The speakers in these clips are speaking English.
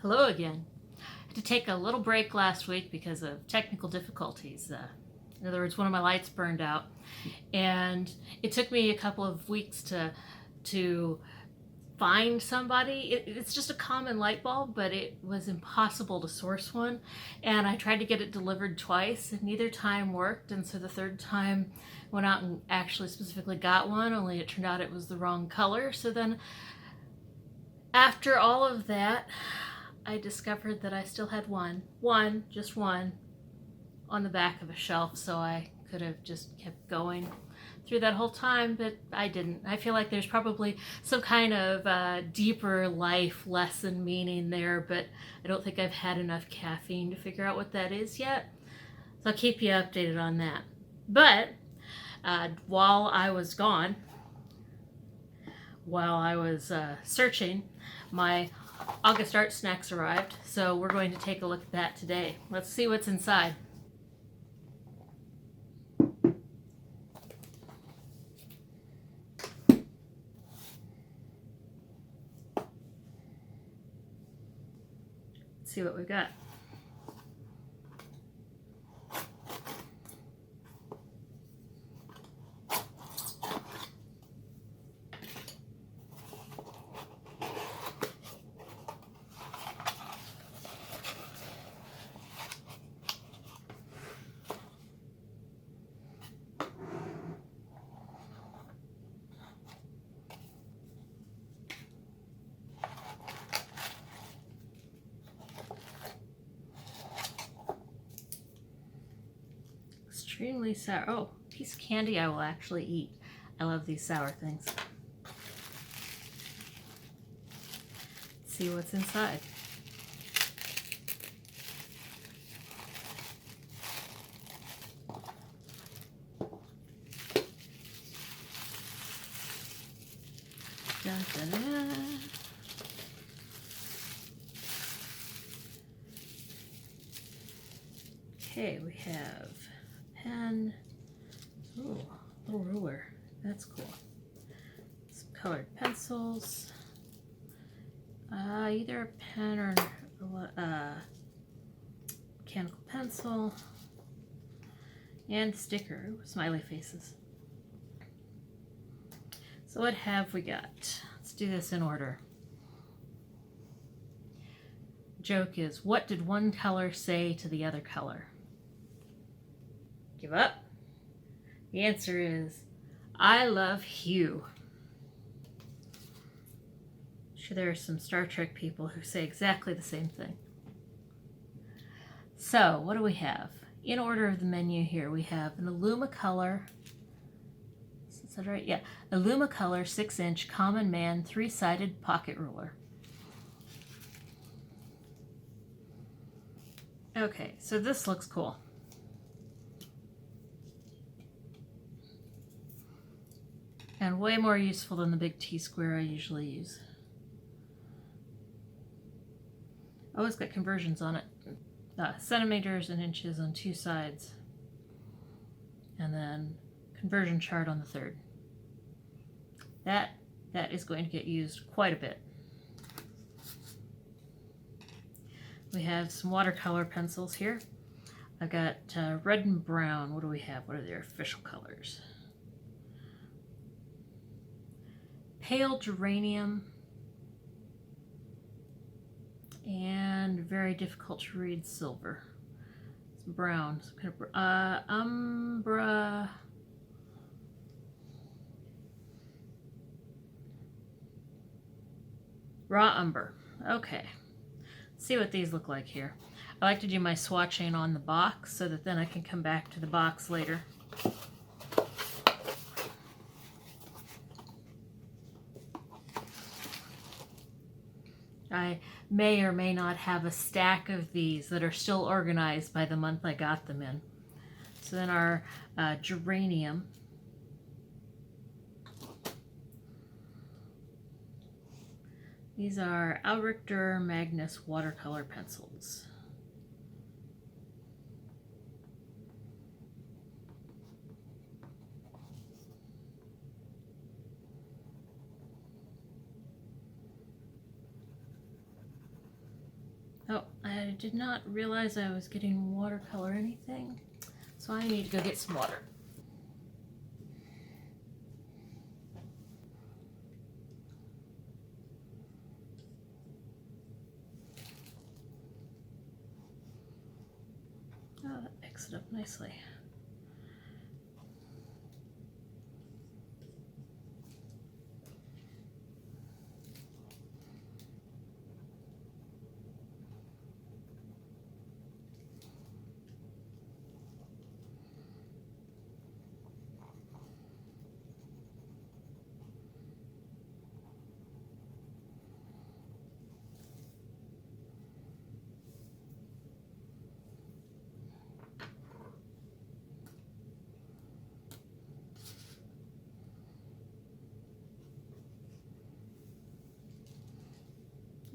Hello again. I had to take a little break last week because of technical difficulties. In other words, one of my lights burned out, and it took me a couple of weeks to find somebody. It's just a common light bulb, but it was impossible to source one, and I tried to get it delivered twice, and neither time worked. And so the third time, went out and actually specifically got one. Only it turned out it was the wrong color. So then, after all of that, I discovered that I still had just one, on the back of a shelf, so I could have just kept going through that whole time, but I didn't. I feel like there's probably some kind of deeper life lesson meaning there, but I don't think I've had enough caffeine to figure out what that is yet. So I'll keep you updated on that. But while I was gone, while I was searching, my August Artsnacks arrived, so we're going to take a look at that today. Let's see what's inside. Let's see what we've got. Extremely sour. Oh, piece of candy I will actually eat. I love these sour things. Let's see what's inside. Dun, dun, dun. Okay, we have pen. Ooh, little ruler. That's cool. Some colored pencils. Either a pen or a mechanical pencil. And sticker. Ooh, smiley faces. So what have we got? Let's do this in order. Joke is, what did one color say to the other color? Give up? The answer is, I love Hugh. I'm sure there are some Star Trek people who say exactly the same thing. So, what do we have? In order of the menu here, we have an Illuma-Color. Is that right? Yeah. Illuma-Color 6-inch Common Man 3-sided pocket ruler. Okay, so this looks cool. And way more useful than the big T-square I usually use. Oh, it's got conversions on it. Centimeters and inches on 2 sides. And then conversion chart on the 3rd. That is going to get used quite a bit. We have some watercolor pencils here. I've got red and brown. What do we have? What are their official colors? Pale geranium, and very difficult to read silver. Some brown, some kind of umbra, raw umber. Okay, let's see what these look like here. I like to do my swatching on the box so that then I can come back to the box later. I may or may not have a stack of these that are still organized by the month I got them in. So then our geranium. These are Alrichter Magnus watercolor pencils. Oh, I did not realize I was getting watercolor or anything, so I need to go get some water. Oh, that picks it up nicely.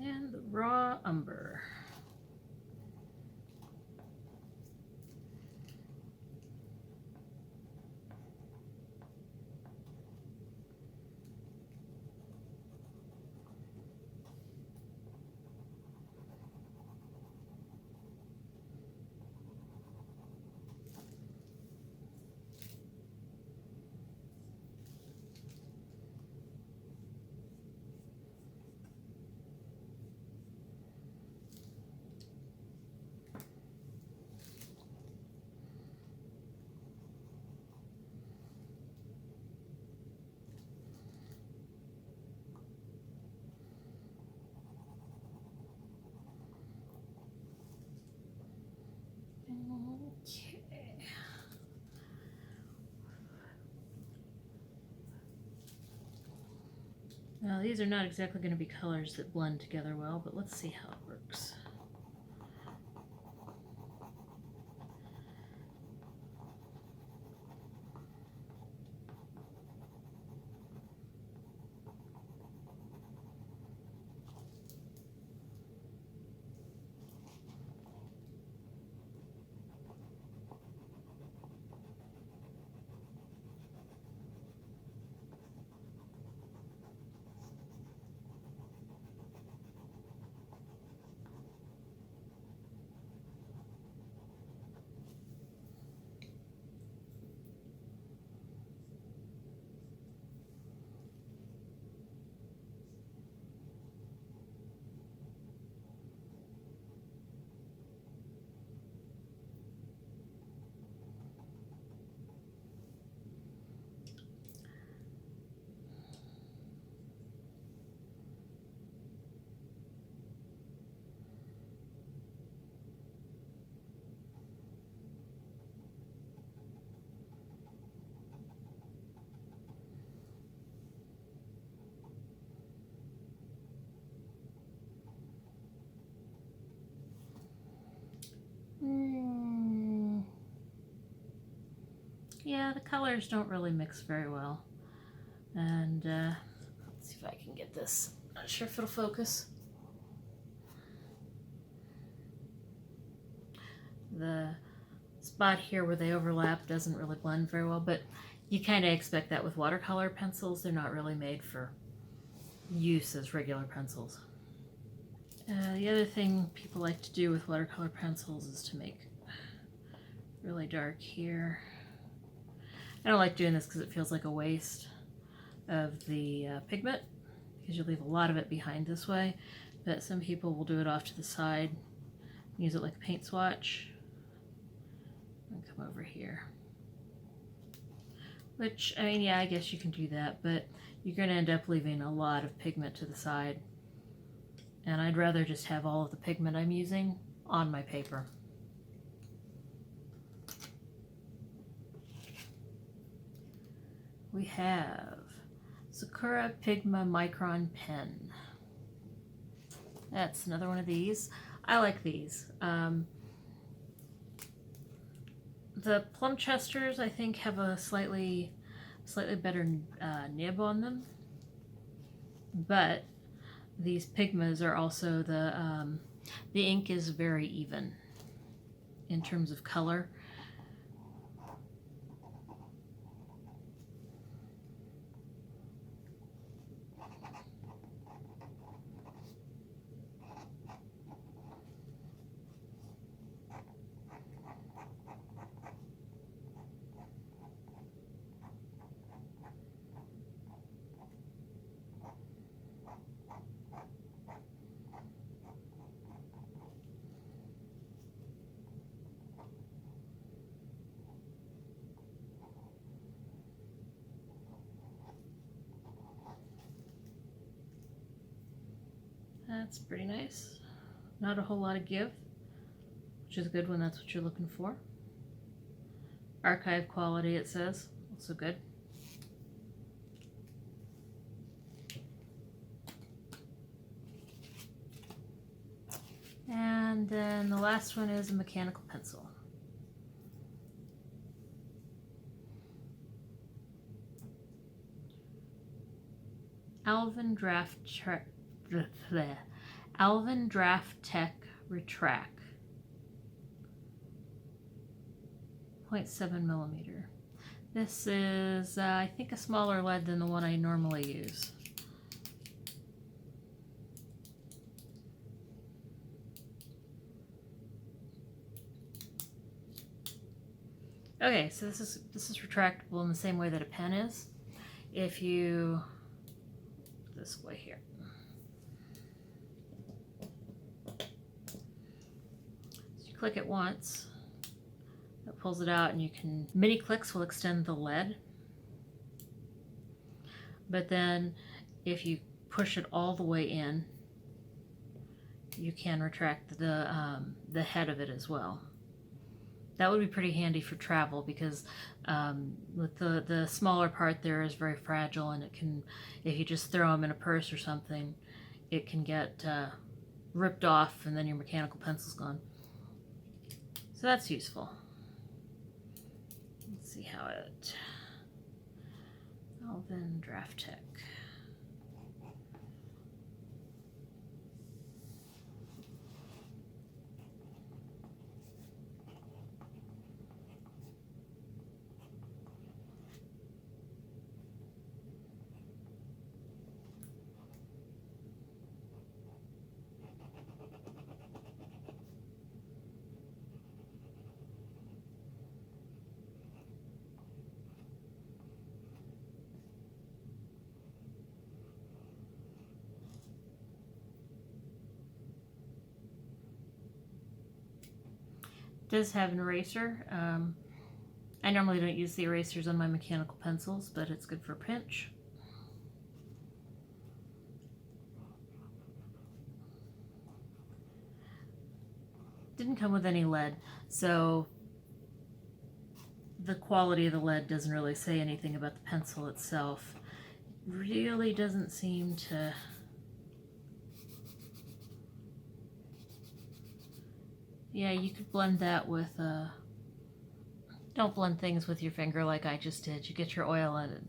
And the raw umber. Okay. Now these are not exactly going to be colors that blend together well, but let's see how it works. Yeah, the colors don't really mix very well. And let's see if I can get this. Not sure if it'll focus. The spot here where they overlap doesn't really blend very well, but you kind of expect that with watercolor pencils. They're not really made for use as regular pencils. The other thing people like to do with watercolor pencils is to make really dark here. I don't like doing this because it feels like a waste of the pigment, because you leave a lot of it behind this way, but some people will do it off to the side, use it like a paint swatch, and come over here. Which, I mean, yeah, I guess you can do that, but you're going to end up leaving a lot of pigment to the side, and I'd rather just have all of the pigment I'm using on my paper. We have Sakura Pigma Micron Pen. That's another one of these. I like these. The Plumchesters, I think, have a slightly better nib on them, but these Pigmas are also the ink is very even in terms of color. That's pretty nice. Not a whole lot of give, which is good when that's what you're looking for. Archive quality, it says, also good. And then the last one is a mechanical pencil. Alvin Draft Tech Retract. 0.7 millimeter. This is, I think, a smaller lead than the one I normally use. Okay, so this is retractable in the same way that a pen is. If you this way here. So you click it once, that pulls it out, and you can, mini clicks will extend the lead. But then if you push it all the way in, you can retract the head of it as well. That would be pretty handy for travel because with the smaller part there is very fragile, and it can, if you just throw them in a purse or something, it can get ripped off and then your mechanical pencil's gone. So that's useful. Let's see how it, Alvin Draft Tech. Does have an eraser. I normally don't use the erasers on my mechanical pencils, but it's good for a pinch. Didn't come with any lead, so the quality of the lead doesn't really say anything about the pencil itself. Really doesn't seem to yeah, you could blend that with, don't blend things with your finger like I just did. You get your oil in it,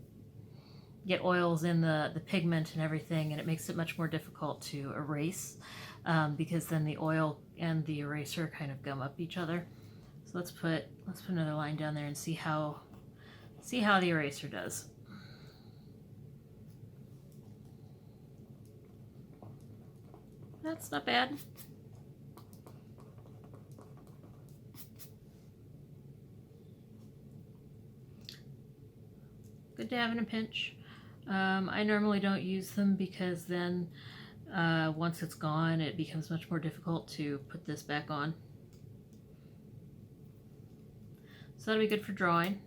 get oils in the pigment and everything, and it makes it much more difficult to erase because then the oil and the eraser kind of gum up each other. So let's put another line down there and see how the eraser does. That's not bad. Good to have in a pinch. I normally don't use them because then once it's gone, it becomes much more difficult to put this back on. So that'll be good for drawing.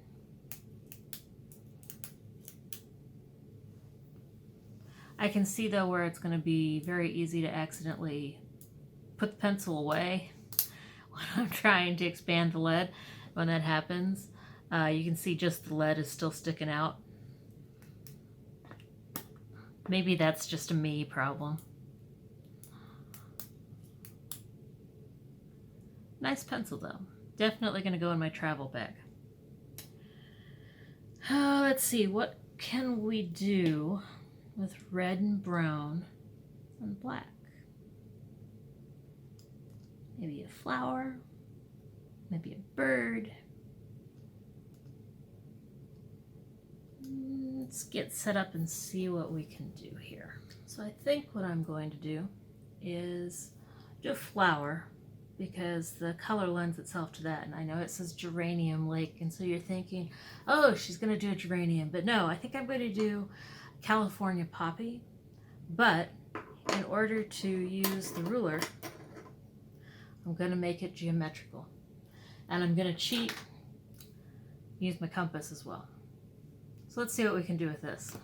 I can see though where it's going to be very easy to accidentally put the pencil away when I'm trying to expand the lead. When that happens, you can see just the lead is still sticking out. Maybe that's just a me problem. Nice pencil though. Definitely going to go in my travel bag. Let's see, what can we do with red and brown and black? Maybe a flower, maybe a bird. Let's get set up and see what we can do here. So I think what I'm going to do is do a flower because the color lends itself to that. And I know it says geranium lake, and so you're thinking, oh, she's going to do a geranium. But no, I think I'm going to do California poppy. But in order to use the ruler, I'm going to make it geometrical. And I'm going to cheat, use my compass as well. So let's see what we can do with this.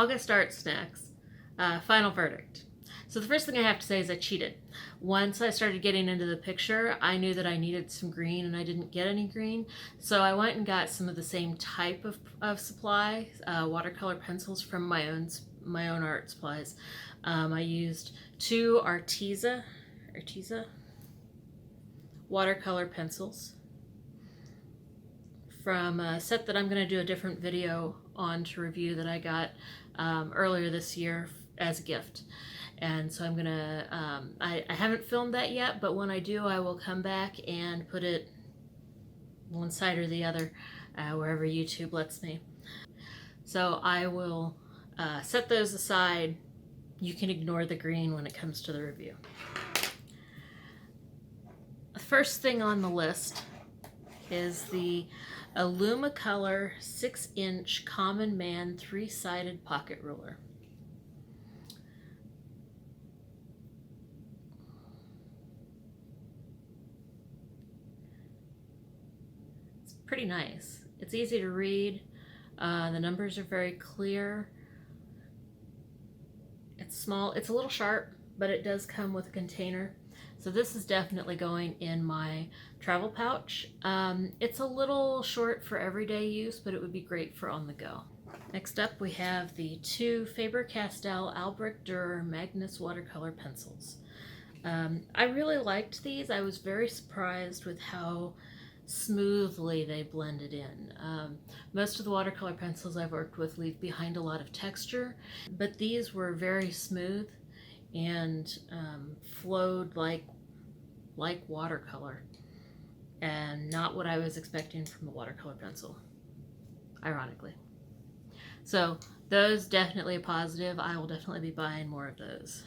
August Artsnacks, final verdict. So the first thing I have to say is I cheated. Once I started getting into the picture, I knew that I needed some green and I didn't get any green. So I went and got some of the same type of supply, watercolor pencils from my own art supplies. I used 2 Arteza watercolor pencils from a set that I'm going to do a different video on to review that I got earlier this year as a gift. And so I'm gonna, I haven't filmed that yet, but when I do, I will come back and put it one side or the other, wherever YouTube lets me. So I will set those aside. You can ignore the green when it comes to the review. The first thing on the list is the Alumacolor 6-inch Common Man 3-sided pocket ruler. Pretty nice. It's easy to read. The numbers are very clear. It's small. It's a little sharp, but it does come with a container. So this is definitely going in my travel pouch. It's a little short for everyday use, but it would be great for on the go. Next up, we have the 2 Faber-Castell Albrecht Dürer Magnus watercolor pencils. I really liked these. I was very surprised with how smoothly they blended in. Most of the watercolor pencils I've worked with leave behind a lot of texture, but these were very smooth and flowed like watercolor, and not what I was expecting from a watercolor pencil, ironically. So those definitely a positive. I will definitely be buying more of those.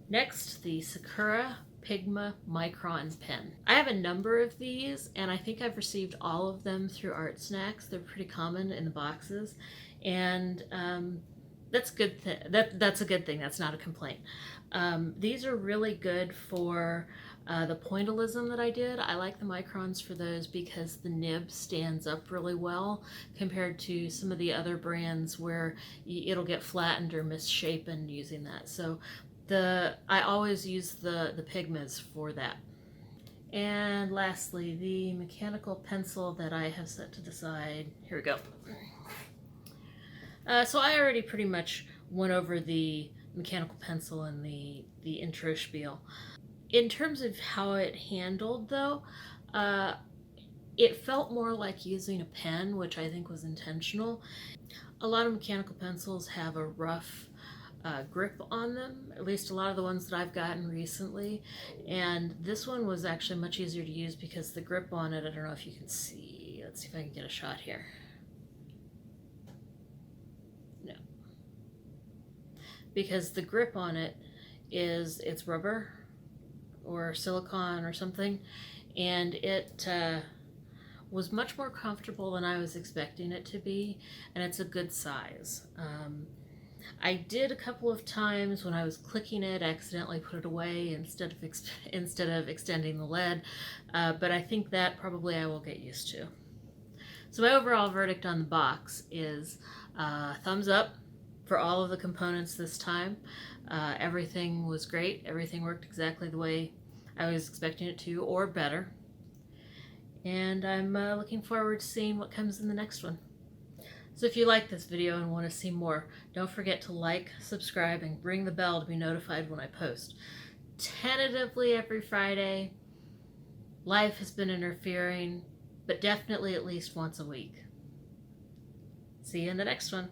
Next, the Sakura Pigma Micron pen. I have a number of these, and I think I've received all of them through Artsnacks. They're pretty common in the boxes, and that's good. That's a good thing. That's not a complaint. These are really good for the pointillism that I did. I like the microns for those because the nib stands up really well compared to some of the other brands where it'll get flattened or misshapen using that. So I always use the Pigmas for that. And lastly, the mechanical pencil that I have set to the side. Here we go. So I already pretty much went over the mechanical pencil and the intro spiel. In terms of how it handled, though, it felt more like using a pen, which I think was intentional. A lot of mechanical pencils have a rough grip on them, at least a lot of the ones that I've gotten recently, and this one was actually much easier to use because the grip on it, I don't know if you can see, let's see if I can get a shot here. No. Because the grip on it it's rubber or silicone or something, and it was much more comfortable than I was expecting it to be, and it's a good size. I did a couple of times when I was clicking it, accidentally put it away instead of extending the lead, but I think that probably I will get used to. So my overall verdict on the box is thumbs up for all of the components this time. Everything was great. Everything worked exactly the way I was expecting it to, or better. And I'm looking forward to seeing what comes in the next one. So if you like this video and want to see more, don't forget to like, subscribe, and ring the bell to be notified when I post. Tentatively every Friday. Life has been interfering, but definitely at least once a week. See you in the next one.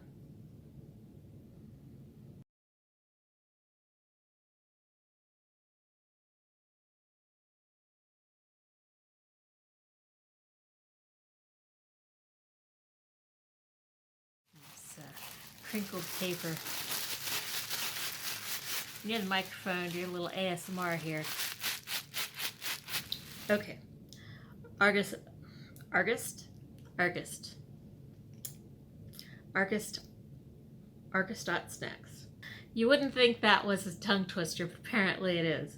Crinkled paper. Near the microphone, do a little ASMR here. Okay. Artist Artsnacks. You wouldn't think that was a tongue twister, but apparently it is.